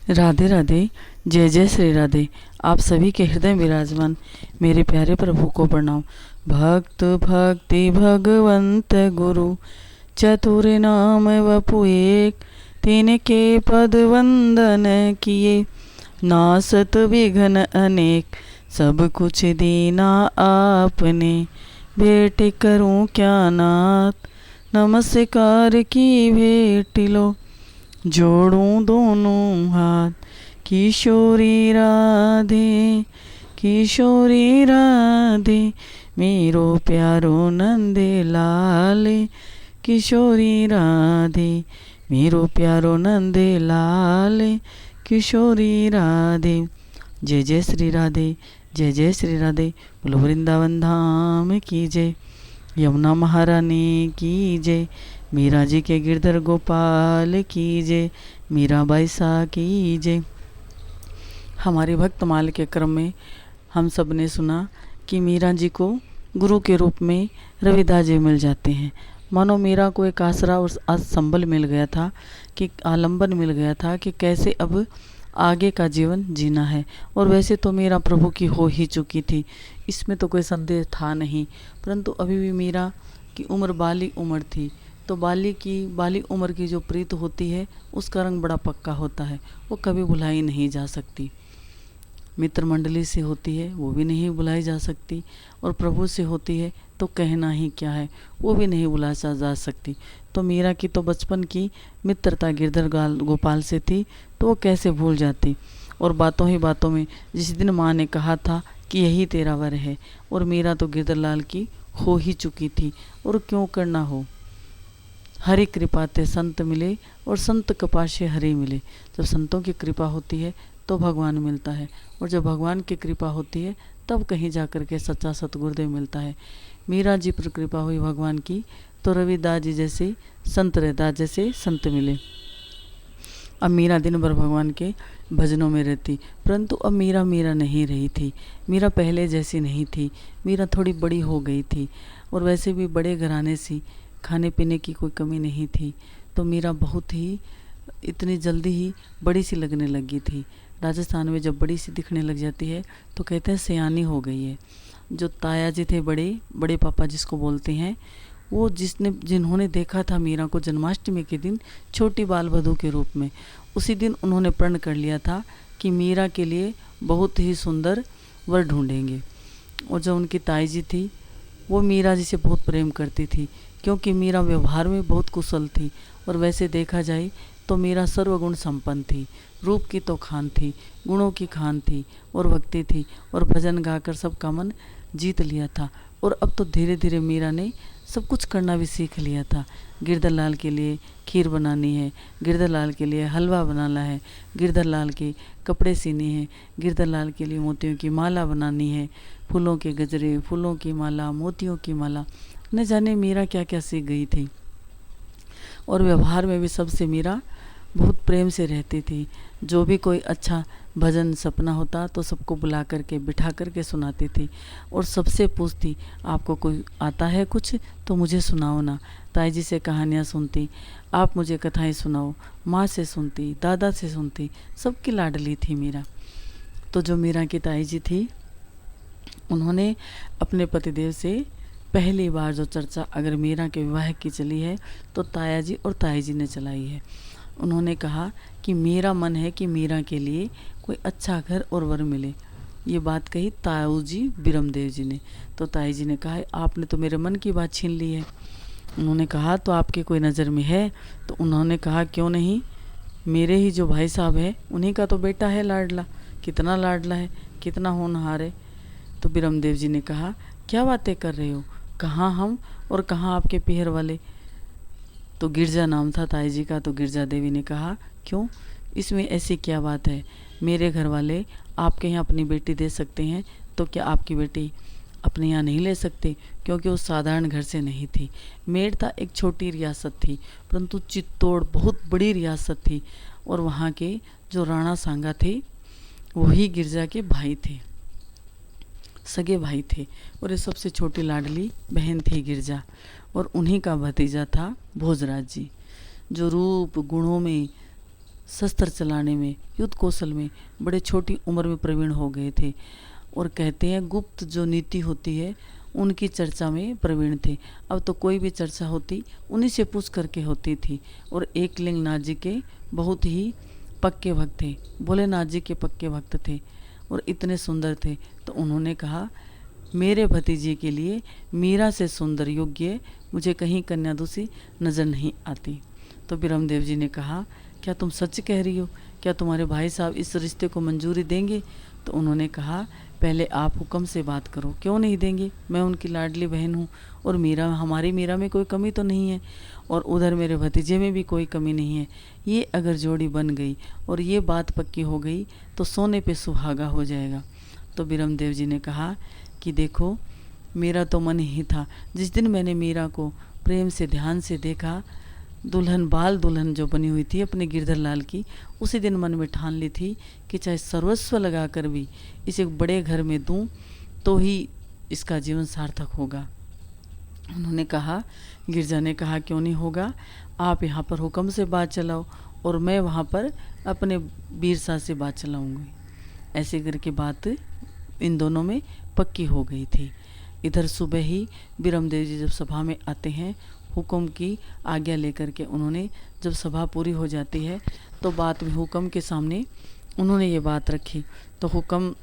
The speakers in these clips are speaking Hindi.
राधे राधे। जय जय श्री राधे। आप सभी के हृदय विराजमान मेरे प्यारे प्रभु को प्रणाम। भक्त भक्ति भगवंत गुरु, चतुर नाम वपु एक, तिनके पद वंदन किए, नासत विघ्न अनेक। सब कुछ दीना आपने, भेंट करूं क्या नाथ, नमस्कार की भेंट लो, जोड़ूं दोनों हाथ। किशोरी राधे, किशोरी राधे, मेरो प्यारो नंदे लाले। किशोरी राधे, मेरो प्यारो नंदे लाले। किशोरी राधे। जय जय श्री राधे, जय जय श्री राधे। बोलो वृंदावन धाम की जय, यमुना महारानी की जय, मीरा जी के गिरधर गोपाल की जय, मीराबाई सा की जय। हमारे भक्तमाल के क्रम में हम सब ने सुना कि मीरा जी को गुरु के रूप में रविदास जी मिल जाते हैं। मानो मीरा को एक आसरा और संबल मिल गया था, कि आलंबन मिल गया था कि कैसे अब आगे का जीवन जीना है। और वैसे तो मीरा प्रभु की हो ही चुकी थी, इसमें तो कोई संदेह था नहीं, परंतु अभी भी मीरा की उम्र बाली उम्र थी। तो बाली उम्र की जो प्रीत होती है उसका रंग बड़ा पक्का होता है, वो कभी भुलाई नहीं जा सकती। मित्र मंडली से होती है वो भी नहीं भुलाई जा सकती, और प्रभु से होती है तो कहना ही क्या है, वो भी नहीं भुला जा सकती। तो मीरा की तो बचपन की मित्रता गिरधर गोपाल से थी, तो वो कैसे भूल जाती। और बातों ही बातों में जिस दिन माँ ने कहा था कि यही तेरा वर है, और मीरा तो गिरधर लाल की हो ही चुकी थी, और क्यों करना हो। हरि कृपा ते संत मिले, और संत कृपा से हरि मिले। जब संतों की कृपा होती है तो भगवान मिलता है, और जब भगवान की कृपा होती है तब कहीं जाकर के सच्चा सतगुरुदेव मिलता है। मीरा जी पर कृपा हुई भगवान की, तो रविदास जी जैसे संत, रैदास जैसे संत मिले। अब मीरा दिन भर भगवान के भजनों में रहती, परंतु अब मीरा नहीं रही थी। मीरा पहले जैसी नहीं थी, मीरा थोड़ी बड़ी हो गई थी, और वैसे भी बड़े घराने से खाने पीने की कोई कमी नहीं थी। तो मीरा बहुत ही इतनी जल्दी ही बड़ी सी लगने लगी थी। राजस्थान में जब बड़ी सी दिखने लग जाती है तो कहते हैं सयानी हो गई है। जो ताया जी थे, बड़े पापा जिसको बोलते हैं, वो जिन्होंने देखा था मीरा को जन्माष्टमी के दिन छोटी बाल वधू के रूप में, उसी दिन उन्होंने प्रण कर लिया था कि मीरा के लिए बहुत ही सुंदर वर ढूंढेंगे। और जो उनकी ताई जी थी वो मीरा जी से बहुत प्रेम करती थी, क्योंकि मीरा व्यवहार में बहुत कुशल थी, और वैसे देखा जाए तो मीरा सर्वगुण संपन्न थी। रूप की तो खान थी, गुणों की खान थी, और भक्ति थी, और भजन गाकर सबका मन जीत लिया था। और अब तो धीरे धीरे मीरा ने सब कुछ करना भी सीख लिया था। गिरधर लाल के लिए खीर बनानी है, गिरधर लाल के लिए हलवा बनाना है, गिरधर लाल के कपड़े सीने हैं, गिरधर लाल के लिए मोतियों की माला बनानी है, फूलों के गजरे, फूलों की माला, मोतियों की माला, न जाने मीरा क्या क्या सीख गई थी। और व्यवहार में भी सबसे मीरा बहुत प्रेम से रहती थी। जो भी कोई अच्छा भजन सपना होता तो सबको बुला करके बिठा करके सुनाती थी, और सबसे पूछती आपको कोई आता है कुछ तो मुझे सुनाओ ना। ताई जी से कहानियाँ सुनती, आप मुझे कथाएं सुनाओ, माँ से सुनती, दादा से सुनती, सबकी लाडली थी मीरा। तो जो मीरा की ताई जी थी, उन्होंने अपने पतिदेव से पहली बार जो चर्चा अगर मीरा के विवाह की चली है तो ताया जी और ताई जी ने चलाई है। उन्होंने कहा कि मेरा मन है कि मीरा के लिए कोई अच्छा घर और वर मिले। ये बात कही ताऊ जी बिरमदेव जी ने। तो ताई जी ने कहा आपने तो मेरे मन की बात छीन ली है। उन्होंने कहा तो आपके कोई नज़र में है? तो उन्होंने कहा क्यों नहीं, मेरे ही जो भाई साहब है उन्हीं का तो बेटा है लाडला, कितना लाडला है, कितना होनहार है। तो बिरमदेव जी ने कहा क्या बातें कर रहे हो, कहाँ हम और कहाँ आपके पीहर वाले। तो गिरजा नाम था ताई जी का। तो गिरजा देवी ने कहा क्यों, इसमें ऐसी क्या बात है, मेरे घर वाले आपके यहाँ अपनी बेटी दे सकते हैं तो क्या आपकी बेटी अपने यहाँ नहीं ले सकते? क्योंकि वो साधारण घर से नहीं थी। मेड़ता एक छोटी रियासत थी, परंतु चित्तौड़ बहुत बड़ी रियासत थी, और वहाँ के जो राणा सांगा थे वही गिरजा के भाई थे, सगे भाई थे, और ये सबसे छोटी लाडली बहन थी गिरजा। और उन्हीं का भतीजा था भोजराज जी, जो रूप गुणों में शस्त्र चलाने में, युद्ध कौशल में बड़े छोटी उम्र में प्रवीण हो गए थे। और कहते हैं गुप्त जो नीति होती है उनकी चर्चा में प्रवीण थे। अब तो कोई भी चर्चा होती उन्हीं से पूछ करके होती थी। और एकलिंगनाथ जी के बहुत ही पक्के भक्त थे, भोलेनाथ जी के पक्के भक्त थे और इतने सुंदर थे। तो उन्होंने कहा मेरे भतीजे के लिए मीरा से सुंदर योग्य मुझे कहीं कन्या दूसरी नज़र नहीं आती। तो ब्रह्मदेव जी ने कहा क्या तुम सच कह रही हो? क्या तुम्हारे भाई साहब इस रिश्ते को मंजूरी देंगे? तो उन्होंने कहा पहले आप हुक्म से बात करो। क्यों नहीं देंगे? मैं उनकी लाडली बहन हूँ और मीरा, हमारी मीरा में कोई कमी तो नहीं है और उधर मेरे भतीजे में भी कोई कमी नहीं है। ये अगर जोड़ी बन गई और ये बात पक्की हो गई तो सोने पे सुहागा हो जाएगा। तो ब्रह्मदेव जी ने कहा कि देखो मेरा तो मन ही था, जिस दिन मैंने मीरा को प्रेम से ध्यान से देखा, दुल्हन बाल दुल्हन जो बनी हुई थी अपने गिरधर लाल की, उसी दिन मन में ठान ली थी कि चाहे सर्वस्व लगा कर भी इसे बड़े घर में दूं तो ही इसका जीवन सार्थक होगा। उन्होंने कहा, गिरजा ने कहा क्यों नहीं होगा, आप यहाँ पर हुक्म से बात चलाओ और मैं वहाँ पर अपने वीर साथ से बात चलाऊँगी। ऐसे करके बात इन दोनों में पक्की हो गई थी। इधर सुबह ही ब्रह्मदेव जी जब सभा में आते हैं, हुक्म की आज्ञा लेकर के, उन्होंने जब सभा पूरी हो जाती है तो बात में हुक्म के सामने उन्होंने ये बात रखी। तो हुक्म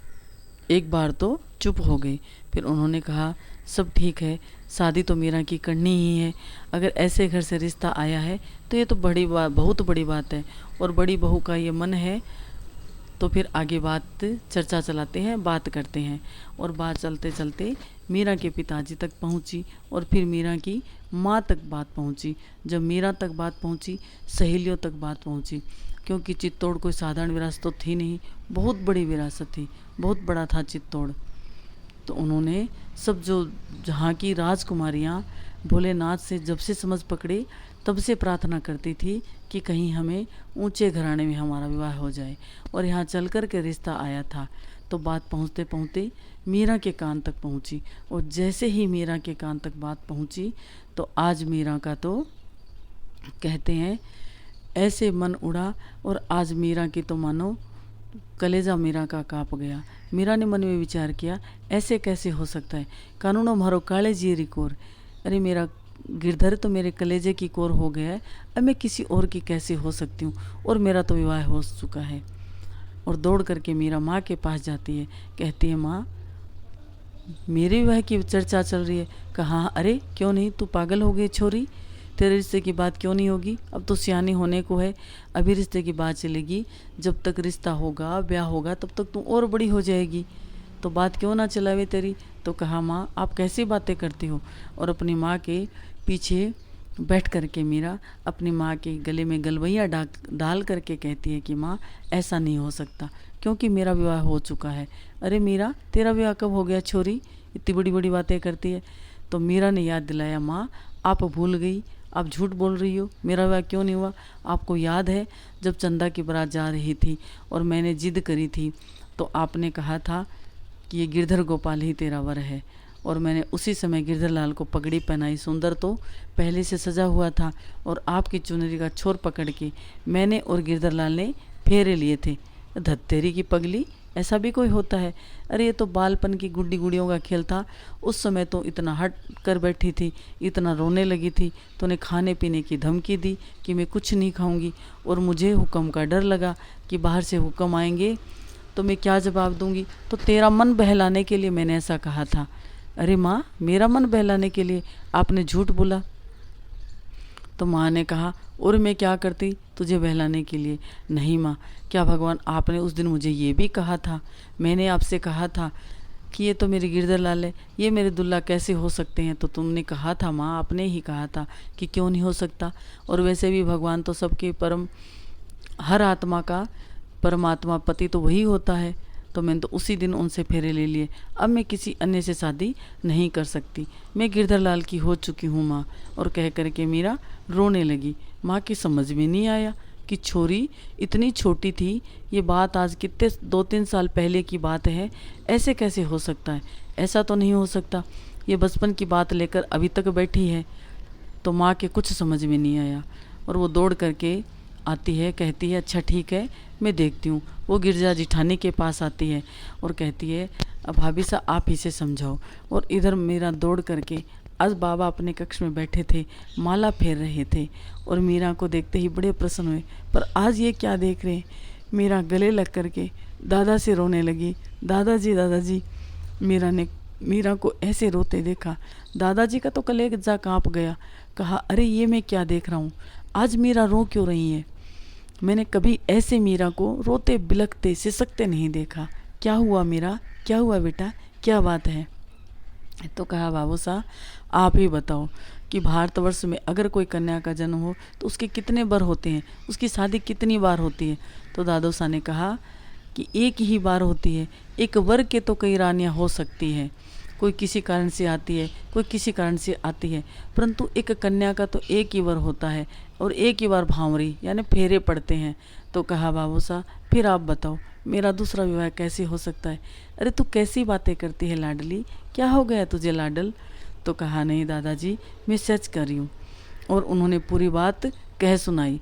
एक बार तो चुप हो गई, फिर उन्होंने कहा सब ठीक है, शादी तो मीरा की करनी ही है। अगर ऐसे घर से रिश्ता आया है तो ये तो बड़ी बात, बहुत बड़ी बात है और बड़ी बहू का ये मन है। तो फिर आगे बात चर्चा चलाते हैं, बात करते हैं और बात चलते चलते मीरा के पिताजी तक पहुंची और फिर मीरा की माँ तक बात पहुंची। जब मीरा तक बात पहुंची, सहेलियों तक बात पहुंची, क्योंकि चित्तौड़ कोई साधारण विरासत तो थी नहीं, बहुत बड़ी विरासत थी, बहुत बड़ा था चित्तौड़। तो उन्होंने सब जो जहाँ की राजकुमारियाँ भोलेनाथ से जब से समझ पकड़े तब से प्रार्थना करती थी कि कहीं हमें ऊंचे घराने में हमारा विवाह हो जाए, और यहाँ चल कर के रिश्ता आया था। तो बात पहुँचते पहुँचते मीरा के कान तक पहुँची और जैसे ही मीरा के कान तक बात पहुँची तो आज मीरा का तो कहते हैं ऐसे मन उड़ा और आज मीरा की तो मानो कलेजा मीरा का काँप गया। मीरा ने मन में विचार किया ऐसे कैसे हो सकता है, कानूनो मारो काले जी रिकोर, अरे मेरा गिरधर तो मेरे कलेजे की कोर हो गया है, अब मैं किसी और की कैसे हो सकती हूँ, और मेरा तो विवाह हो चुका है। और दौड़ करके मीरा माँ के पास जाती है, कहती है माँ मेरे विवाह की चर्चा चल रही है। कहा अरे क्यों नहीं, तू पागल हो गई छोरी, तेरे रिश्ते की बात क्यों नहीं होगी, अब तो सियानी होने को है, अभी रिश्ते की बात चलेगी, जब तक रिश्ता होगा ब्याह होगा तब तक तू और बड़ी हो जाएगी, तो बात क्यों ना चलावे तेरी। तो कहा माँ आप कैसी बातें करती हो, और अपनी माँ के पीछे बैठ करके मीरा अपनी माँ के गले में गलवैया डाल करके कहती है कि माँ ऐसा नहीं हो सकता, क्योंकि मेरा विवाह हो चुका है। अरे मीरा तेरा विवाह कब हो गया छोरी, इतनी बड़ी बड़ी बातें करती है। तो मीरा ने याद दिलाया माँ आप भूल गई, आप झूठ बोल रही हो, मेरा विवाह क्यों नहीं हुआ। आपको याद है जब चंदा की बारात जा रही थी और मैंने जिद करी थी तो आपने कहा था कि ये गिरधर गोपाल ही तेरा वर है, और मैंने उसी समय गिरधर लाल को पगड़ी पहनाई, सुंदर तो पहले से सजा हुआ था, और आपकी चुनरी का छोर पकड़ के मैंने और गिरधर लाल ने फेरे लिए थे। धत्तेरी की पगली, ऐसा भी कोई होता है। अरे ये तो बालपन की गुड्डी गुड़ियों का खेल था, उस समय तो इतना हट कर बैठी थी, इतना रोने लगी थी, तो उन्हें खाने पीने की धमकी दी कि मैं कुछ नहीं खाऊंगी, और मुझे हुक्म का डर लगा कि बाहर से हुक्म आएंगे तो मैं क्या जवाब दूंगी, तो तेरा मन बहलाने के लिए मैंने ऐसा कहा था। अरे माँ मेरा मन बहलाने के लिए आपने झूठ बोला। तो माँ ने कहा और मैं क्या करती तुझे बहलाने के लिए। नहीं माँ, क्या भगवान आपने उस दिन मुझे ये भी कहा था, मैंने आपसे कहा था कि ये तो मेरे गिरधर लाल है, ये मेरे दुल्ला कैसे हो सकते हैं। तो तुमने कहा था माँ, आपने ही कहा था कि क्यों नहीं हो सकता, और वैसे भी भगवान तो सबके परम, हर आत्मा का परमात्मा पति तो वही होता है। तो मैंने तो उसी दिन उनसे फेरे ले लिए, अब मैं किसी अन्य से शादी नहीं कर सकती, मैं गिरधर लाल की हो चुकी हूँ माँ। और कह करके मीरा रोने लगी। माँ की समझ में नहीं आया कि छोरी इतनी छोटी थी, ये बात आज कितने 2-3 साल पहले की बात है, ऐसे कैसे हो सकता है, ऐसा तो नहीं हो सकता, ये बचपन की बात लेकर अभी तक बैठी है। तो माँ के कुछ समझ में नहीं आया और वो दौड़ करके आती है, कहती है अच्छा ठीक है मैं देखती हूँ। वो गिरजा जिठानी के पास आती है और कहती है अब भाभी साहब आप ही से समझाओ। और इधर मीरा दौड़ करके, आज बाबा अपने कक्ष में बैठे थे, माला फेर रहे थे और मीरा को देखते ही बड़े प्रसन्न हुए। पर आज ये क्या देख रहे हैं? मीरा गले लग करके दादा से रोने लगी। दादाजी दादाजी। मीरा को ऐसे रोते देखा, दादाजी का तो कलेजा काँप गया। कहा अरे ये मैं क्या देख रहा हूँ, आज मीरा रो क्यों रही है? मैंने कभी ऐसे मीरा को रोते बिलखते सिसकते नहीं देखा। क्या हुआ मीरा, क्या हुआ बेटा, क्या बात है? तो कहा बाबू साहब आप ही बताओ कि भारतवर्ष में अगर कोई कन्या का जन्म हो तो उसके कितने बर होते हैं, उसकी शादी कितनी बार होती है? तो दादू साहब ने कहा कि एक ही बार होती है। एक वर के तो कई रानियाँ हो सकती है, कोई किसी कारण से आती है, कोई किसी कारण से आती है, परंतु एक कन्या का तो एक ही वर होता है और एक ही बार भांवरी यानी फेरे पड़ते हैं। तो कहा बाबू साहब फिर आप बताओ मेरा दूसरा विवाह कैसे हो सकता है? अरे तू कैसी बातें करती है लाडली, क्या हो गया तुझे लाडल? तो कहा नहीं दादाजी मैं सच कर रही हूँ। और उन्होंने पूरी बात कह सुनाई।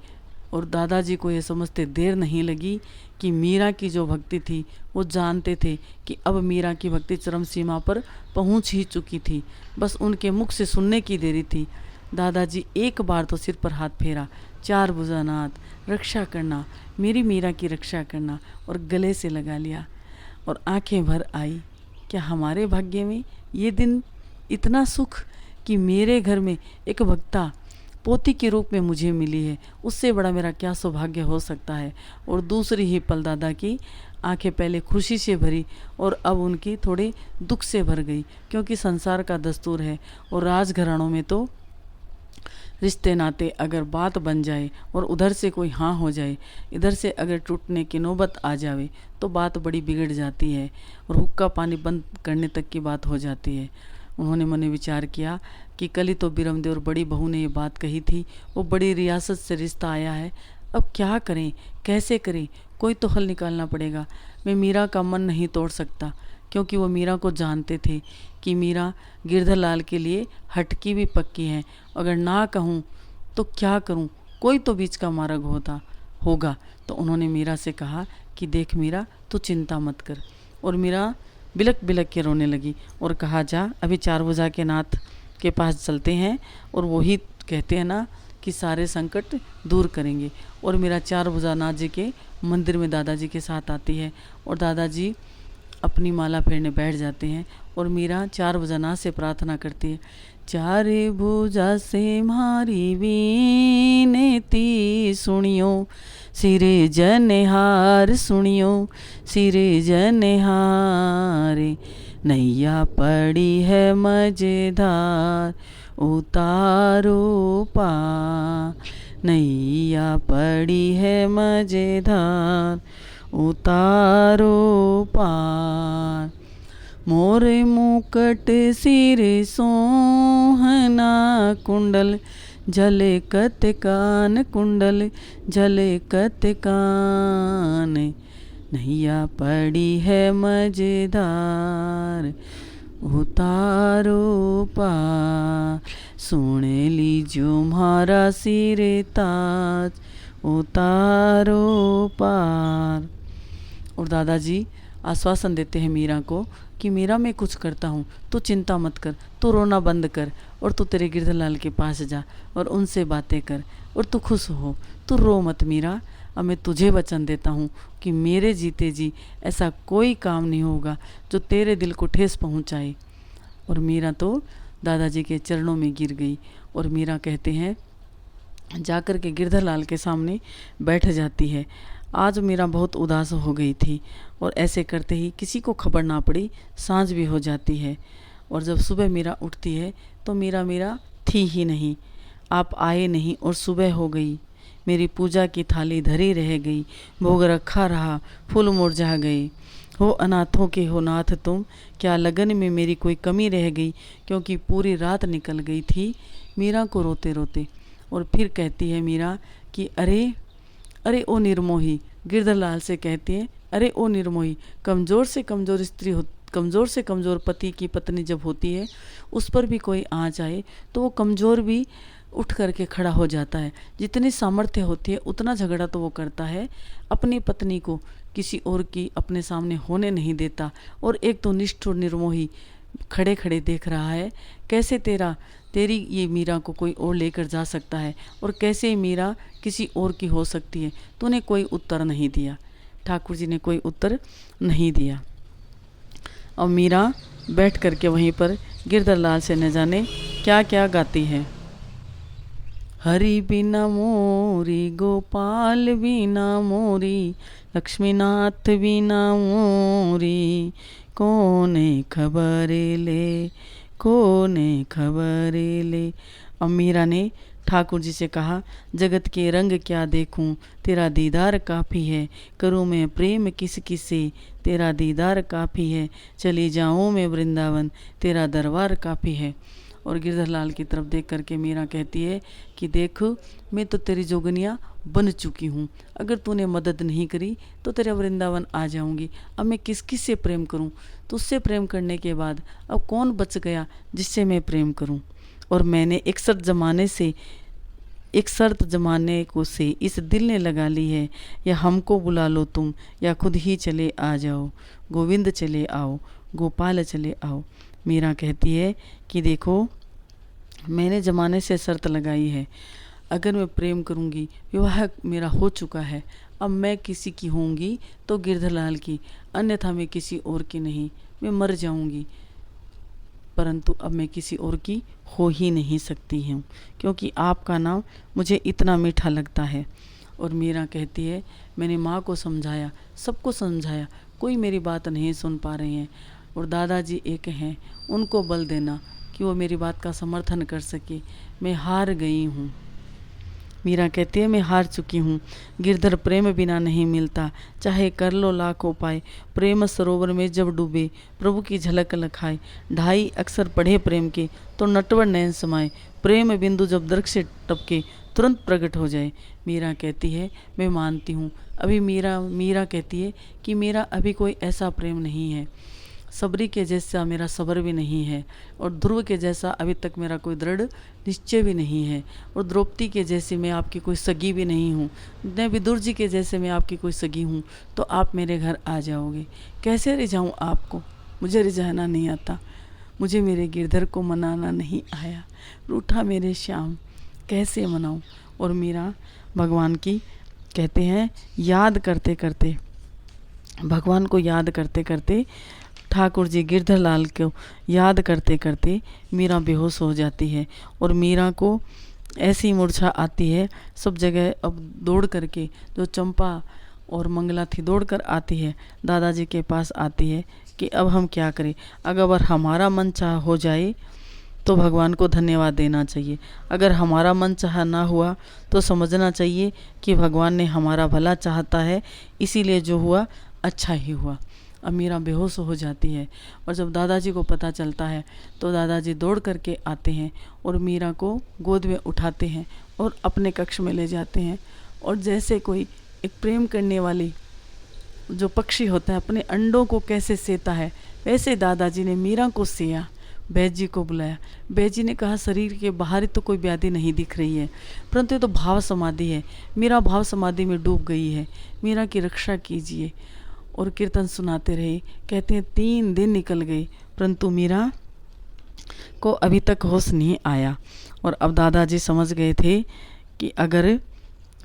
और दादाजी को ये समझते देर नहीं लगी कि मीरा की जो भक्ति थी वो जानते थे कि अब मीरा की भक्ति चरम सीमा पर पहुंच ही चुकी थी, बस उनके मुख से सुनने की देरी थी। दादाजी एक बार तो सिर पर हाथ फेरा, चार भुजानाथ रक्षा करना, मेरी मीरा की रक्षा करना, और गले से लगा लिया और आंखें भर आई। क्या हमारे भाग्य में ये दिन इतना सुख कि मेरे घर में एक भक्ता पोती के रूप में मुझे मिली है, उससे बड़ा मेरा क्या सौभाग्य हो सकता है। और दूसरी ही पल दादा की आंखें पहले खुशी से भरी और अब उनकी थोड़े दुख से भर गई, क्योंकि संसार का दस्तूर है और राजघरानों में तो रिश्ते नाते अगर बात बन जाए और उधर से कोई हाँ हो जाए, इधर से अगर टूटने की नौबत आ जावे तो बात बड़ी बिगड़ जाती है और हुक्का पानी बंद करने तक की बात हो जाती है। उन्होंने मन विचार किया कि कल ही तो बिरमदेव और बड़ी बहू ने ये बात कही थी, वो बड़ी रियासत से रिश्ता आया है, अब क्या करें, कैसे करें, कोई तो हल निकालना पड़ेगा। मैं मीरा का मन नहीं तोड़ सकता, क्योंकि वो मीरा को जानते थे कि मीरा गिरधर लाल के लिए हटकी भी पक्की है। अगर ना कहूँ तो क्या करूँ, कोई तो बीच का मार्ग होगा। तो उन्होंने मीरा से कहा कि देख मीरा तू चिंता मत कर। और मीरा बिलक बिलक के रोने लगी और कहा जा अभी चार भुजा के नाथ के पास चलते हैं और वही कहते हैं ना कि सारे संकट दूर करेंगे। और मेरा चार भुजा नाथ जी के मंदिर में दादाजी के साथ आती है और दादाजी अपनी माला फेरने बैठ जाते हैं और मीरा चार भुजा नाथ से प्रार्थना करती है, चारे भुजा से मारी विनती सुनियो, सिरे जनेहार सुनियो, सिरे जनेहारे, नैया पड़ी है मजेदार उतारो पार, नैया पड़ी है मजेदार उतारो पार, मोरे मुकट सिर सोहना कुंडल, झले कत कान कुंडल, झले कत कान, नैया पड़ी है मजेदार उतारो पार, सुन लीजो म्हारा सिरे ताज उतारो पार। और दादाजी आश्वासन देते हैं मीरा को कि मीरा मैं कुछ करता हूँ, तू चिंता मत कर, तू रोना बंद कर और तू तेरे गिरधर लाल के पास जा और उनसे बातें कर और तू खुश हो, तू रो मत मीरा। अब मैं तुझे वचन देता हूँ कि मेरे जीते जी ऐसा कोई काम नहीं होगा जो तेरे दिल को ठेस पहुँचाए। और मीरा तो दादाजी के चरणों में गिर गई और मीरा कहते हैं जाकर के गिरधर लाल के सामने बैठ जाती है। आज मीरा बहुत उदास हो गई थी और ऐसे करते ही किसी को खबर ना पड़ी सांझ भी हो जाती है। और जब सुबह मीरा उठती है तो मीरा थी ही नहीं, आप आए नहीं और सुबह हो गई। मेरी पूजा की थाली धरी रह गई, भोग रखा रहा, फूल मुरझा गए। हो अनाथों के हो नाथ तुम, क्या लगन में मेरी कोई कमी रह गई? क्योंकि पूरी रात निकल गई थी मीरा को रोते रोते। और फिर कहती है मीरा कि अरे अरे ओ निर्मोही, गिरधर लाल से कहती है अरे ओ निर्मोही, कमज़ोर से कमज़ोर स्त्री हो, कमज़ोर से कमज़ोर पति की पत्नी जब होती है उस पर भी कोई आ जाए तो वो कमज़ोर भी उठ करके खड़ा हो जाता है। जितनी सामर्थ्य होती है उतना झगड़ा तो वो करता है, अपनी पत्नी को किसी और की अपने सामने होने नहीं देता। और एक तो निष्ठुर निर्मोही खड़े खड़े देख रहा है, कैसे तेरी ये मीरा को कोई और लेकर जा सकता है और कैसे मीरा किसी और की हो सकती है। तूने कोई उत्तर नहीं दिया। ठाकुर जी ने कोई उत्तर नहीं दिया। और मीरा बैठ करके वहीं पर गिरधर लाल से न जाने क्या क्या गाती है। हरि बिना मोरी, गोपाल बिना मोरी, लक्ष्मीनाथ बिना मोरी, कोने खबर ले, कोने खबर ले। और मीरा ने ठाकुर जी से कहा, जगत के रंग क्या देखूं, तेरा दीदार काफ़ी है। करूं मैं प्रेम किस किसे, तेरा दीदार काफ़ी है। चली जाऊं मैं वृंदावन, तेरा दरबार काफ़ी है। और गिरधर लाल की तरफ देख करके मीरा कहती है कि देख, मैं तो तेरी जोगनिया बन चुकी हूँ। अगर तूने मदद नहीं करी तो तेरा वृंदावन आ जाऊँगी। अब मैं किस किस से प्रेम करूँ? तुझसे प्रेम करने के बाद अब कौन बच गया जिससे मैं प्रेम करूँ? और मैंने एक शर्त जमाने को से इस दिल ने लगा ली है, या हमको बुला लो तुम, या खुद ही चले आ जाओ। गोविंद चले आओ, गोपाल चले आओ। मीरा कहती है कि देखो, मैंने ज़माने से शर्त लगाई है, अगर मैं प्रेम करूंगी, विवाह मेरा हो चुका है, अब मैं किसी की होंगी तो गिरधर लाल की, अन्यथा मैं किसी और की नहीं, मैं मर जाऊंगी। परंतु अब मैं किसी और की हो ही नहीं सकती हूँ, क्योंकि आपका नाम मुझे इतना मीठा लगता है। और मीरा कहती है, मैंने माँ को समझाया, सबको समझाया, कोई मेरी बात नहीं सुन पा रहे हैं। और दादाजी एक हैं, उनको बल देना कि वो मेरी बात का समर्थन कर सके। मैं हार गई हूँ। मीरा कहती है, मैं हार चुकी हूँ। गिरधर प्रेम बिना नहीं मिलता, चाहे कर लो लाख उपाय। प्रेम सरोवर में जब डूबे, प्रभु की झलक लखाए। ढाई अक्षर पढ़े प्रेम के, तो नटवर नयन समाए। प्रेम बिंदु जब दर्क से टपके, तुरंत प्रकट हो जाए। मीरा कहती है, मैं मानती हूँ। अभी मीरा कहती है कि मेरा अभी कोई ऐसा प्रेम नहीं है, सबरी के जैसा मेरा सबर भी नहीं है, और ध्रुव के जैसा अभी तक मेरा कोई दृढ़ निश्चय भी नहीं है, और द्रौपदी के जैसी मैं आपकी कोई सगी भी नहीं हूँ, न विदुर जी के जैसे मैं आपकी कोई सगी हूँ। तो आप मेरे घर आ जाओगे। कैसे रिझाऊँ आपको? मुझे रिझाना नहीं आता, मुझे मेरे गिरधर को मनाना नहीं आया। रूठा मेरे श्याम, कैसे मनाऊँ? और मीरा भगवान की कहते हैं याद करते करते, भगवान को याद करते करते, ठाकुर जी गिरधर लाल को याद करते करते मीरा बेहोश हो जाती है। और मीरा को ऐसी मूर्छा आती है, सब जगह अब दौड़ करके, जो चंपा और मंगला थी दौड़ कर आती है, दादाजी के पास आती है कि अब हम क्या करें। अगर हमारा मन चाह हो जाए तो भगवान को धन्यवाद देना चाहिए, अगर हमारा मन चाह ना हुआ तो समझना चाहिए कि भगवान ने हमारा भला चाहता है, इसीलिए जो हुआ अच्छा ही हुआ। अब मीरा बेहोश हो जाती है। और जब दादाजी को पता चलता है तो दादाजी दौड़ करके आते हैं और मीरा को गोद में उठाते हैं और अपने कक्ष में ले जाते हैं। और जैसे कोई एक प्रेम करने वाली जो पक्षी होता है अपने अंडों को कैसे सेता है, वैसे दादाजी ने मीरा को सेया। बैद जी को बुलाया। बैद जी ने कहा, शरीर के बाहर तो कोई व्याधि नहीं दिख रही है, परंतु ये तो भाव समाधि है। मीरा भाव समाधि में डूब गई है, मीरा की रक्षा कीजिए। और कीर्तन सुनाते रहे। कहते हैं 3 दिन निकल गए, परंतु मीरा को अभी तक होश नहीं आया। और अब दादाजी समझ गए थे कि अगर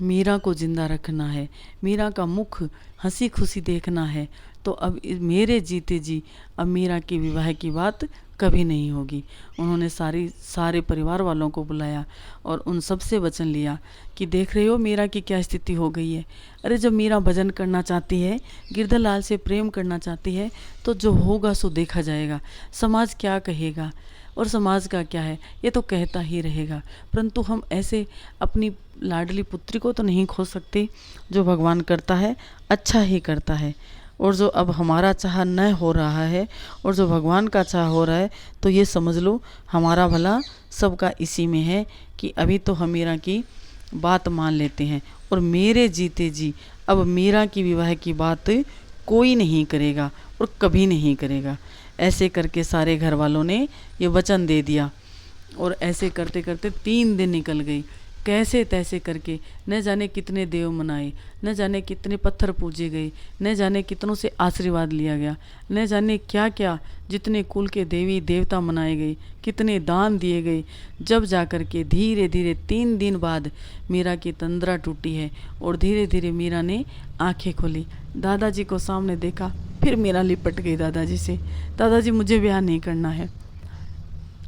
मीरा को जिंदा रखना है, मीरा का मुख हंसी खुशी देखना है, तो अब मेरे जीते जी अब मीरा की विवाह की बात कभी नहीं होगी। उन्होंने सारे परिवार वालों को बुलाया और उन सब से वचन लिया कि देख रहे हो मीरा की क्या स्थिति हो गई है। अरे जब मीरा भजन करना चाहती है, गिरधर लाल से प्रेम करना चाहती है, तो जो होगा सो देखा जाएगा। समाज क्या कहेगा और समाज का क्या है, ये तो कहता ही रहेगा, परंतु हम ऐसे अपनी लाडली पुत्री को तो नहीं खो सकते। जो भगवान करता है अच्छा ही करता है, और जो अब हमारा चाह न हो रहा है और जो भगवान का चाह हो रहा है, तो ये समझ लो हमारा भला सबका इसी में है कि अभी तो हम मीरा की बात मान लेते हैं, और मेरे जीते जी अब मीरा की विवाह की बात कोई नहीं करेगा और कभी नहीं करेगा। ऐसे करके सारे घर वालों ने ये वचन दे दिया। और ऐसे करते करते 3 दिन निकल गई। कैसे तैसे करके न जाने कितने देव मनाए, न जाने कितने पत्थर पूजे गए, न जाने कितनों से आशीर्वाद लिया गया, न जाने क्या क्या जितने कुल के देवी देवता मनाए गए, कितने दान दिए गए। जब जा कर के धीरे धीरे 3 दिन बाद मीरा की तंद्रा टूटी है और धीरे धीरे मीरा ने आंखें खोली। दादाजी को सामने देखा, फिर मीरा लिपट गई दादाजी से। दादाजी मुझे ब्याह नहीं करना है।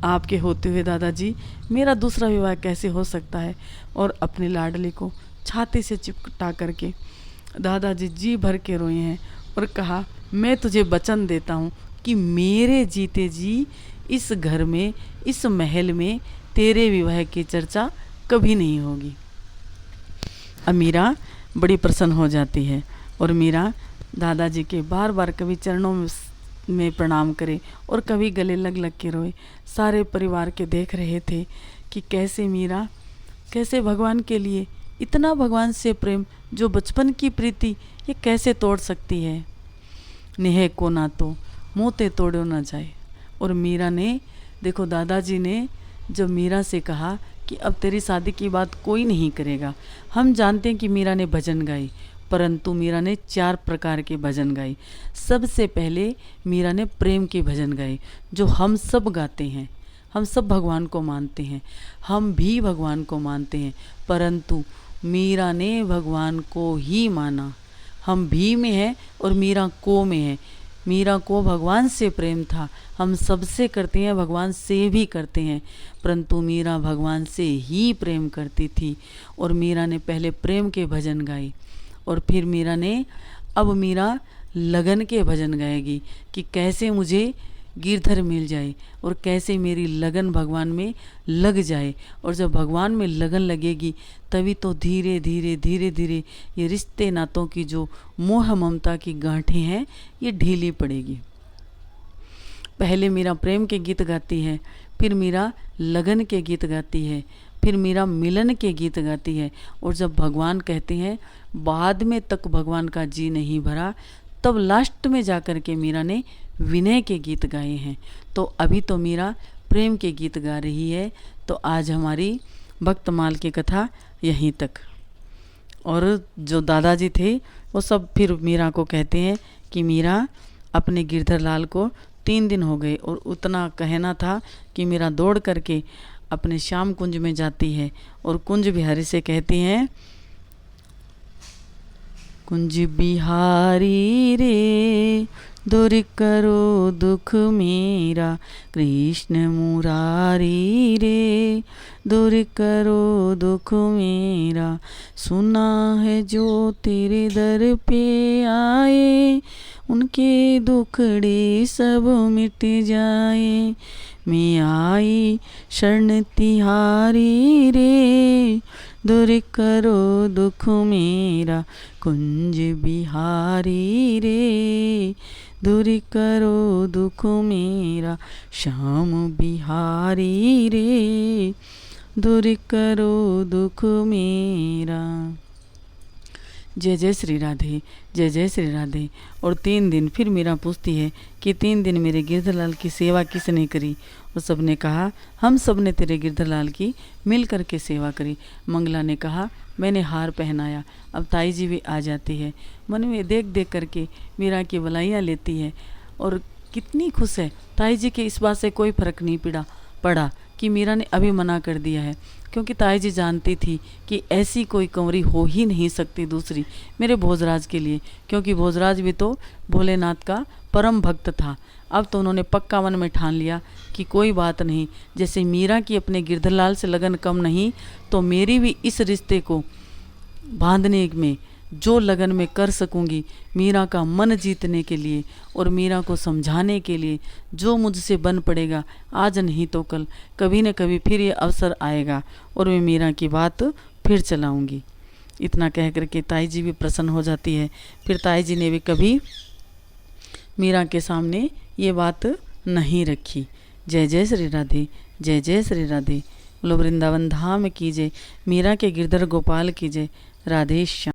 आपके होते हुए दादाजी मेरा दूसरा विवाह कैसे हो सकता है। और अपने लाडली को छाती से चिपटा करके दादाजी जी भर के रोए हैं और कहा, मैं तुझे वचन देता हूँ कि मेरे जीते जी इस घर में, इस महल में तेरे विवाह की चर्चा कभी नहीं होगी। अब मीरा बड़ी प्रसन्न हो जाती है और मीरा दादाजी के बार बार कभी चरणों में प्रणाम करे और कभी गले लग लग के रोए। सारे परिवार के देख रहे थे कि कैसे मीरा, कैसे भगवान के लिए इतना भगवान से प्रेम, जो बचपन की प्रीति, ये कैसे तोड़ सकती है। नेह को ना तो मोते तोड़ो ना जाए। और मीरा ने, देखो दादाजी ने जब मीरा से कहा कि अब तेरी शादी की बात कोई नहीं करेगा। हम जानते हैं कि मीरा ने भजन गाई, परंतु मीरा ने 4 प्रकार के भजन गाए। सबसे पहले मीरा ने प्रेम के भजन गाए, जो हम सब गाते हैं। हम सब भगवान को मानते हैं, हम भी भगवान को मानते हैं, परंतु मीरा ने भगवान को ही माना। हम भी में है और मीरा को में है। मीरा को भगवान से प्रेम था, हम सबसे करते हैं, भगवान से भी करते हैं, परंतु मीरा भगवान से ही प्रेम करती थी। और मीरा ने पहले प्रेम के भजन गाए और फिर मीरा ने, अब मीरा लगन के भजन गाएगी कि कैसे मुझे गिरधर मिल जाए और कैसे मेरी लगन भगवान में लग जाए। और जब भगवान में लगन लगेगी तभी तो धीरे धीरे धीरे धीरे ये रिश्ते नातों की जो मोह ममता की गांठें हैं ये ढीली पड़ेगी। पहले मीरा प्रेम के गीत गाती है, फिर मीरा लगन के गीत गाती है, फिर मीरा मिलन के गीत गाती है। और जब भगवान कहते हैं बाद में तक भगवान का जी नहीं भरा, तब लास्ट में जाकर के मीरा ने विनय के गीत गाए हैं। तो अभी तो मीरा प्रेम के गीत गा रही है। तो आज हमारी भक्तमाल की कथा यहीं तक। और जो दादाजी थे वो सब फिर मीरा को कहते हैं कि मीरा, अपने गिरधर लाल को 3 दिन हो गए और उतना कहना था कि मीरा दौड़ करके अपने श्याम कुंज में जाती है और कुंज बिहारी से कहती हैं, कुंज बिहारी रे दूर करो दुख मेरा, कृष्ण मुरारी रे दूर करो दुख मेरा। सुना है जो तेरे दर पे आए, उनके दुखड़े सब मिट जाए। मैं आई शरण तिहारी रे, दूर करो दुख मेरा, कुंज बिहारी रे दूर करो दुख मेरा। श्याम बिहारी रे दूर करो दुख मेरा। जय जय श्री राधे, जय जय श्री राधे। और 3 दिन फिर मीरा पूछती है कि 3 दिन मेरे गिरधरलाल की सेवा किसने करी। और सब ने कहा, हम सब ने तेरे गिरधरलाल की मिल कर के सेवा करी। मंगला ने कहा, मैंने हार पहनाया। अब ताई जी भी आ जाती है, मन में देख देख करके मीरा की बलाइयाँ लेती है और कितनी खुश है। ताई जी के इस बात से कोई फर्क नहीं पड़ा कि मीरा ने अभी मना कर दिया है, क्योंकि ताई जी जानती थी कि ऐसी कोई कंवरी हो ही नहीं सकती दूसरी मेरे भोजराज के लिए, क्योंकि भोजराज भी तो भोलेनाथ का परम भक्त था। अब तो उन्होंने पक्का मन में ठान लिया कि कोई बात नहीं, जैसे मीरा की अपने गिरधरलाल से लगन कम नहीं, तो मेरी भी इस रिश्ते को बांधने में जो लगन में कर सकूंगी, मीरा का मन जीतने के लिए और मीरा को समझाने के लिए जो मुझसे बन पड़ेगा, आज नहीं तो कल कभी न कभी फिर ये अवसर आएगा और मैं मीरा की बात फिर चलाऊंगी। इतना कह करके ताई जी भी प्रसन्न हो जाती है। फिर ताई जी ने भी कभी मीरा के सामने ये बात नहीं रखी। जय जय श्री राधे, जय जय श्री राधे। बोलो वृंदावन धाम की जय, मीरा के गिरधर गोपाल की जय। राधे श्याम।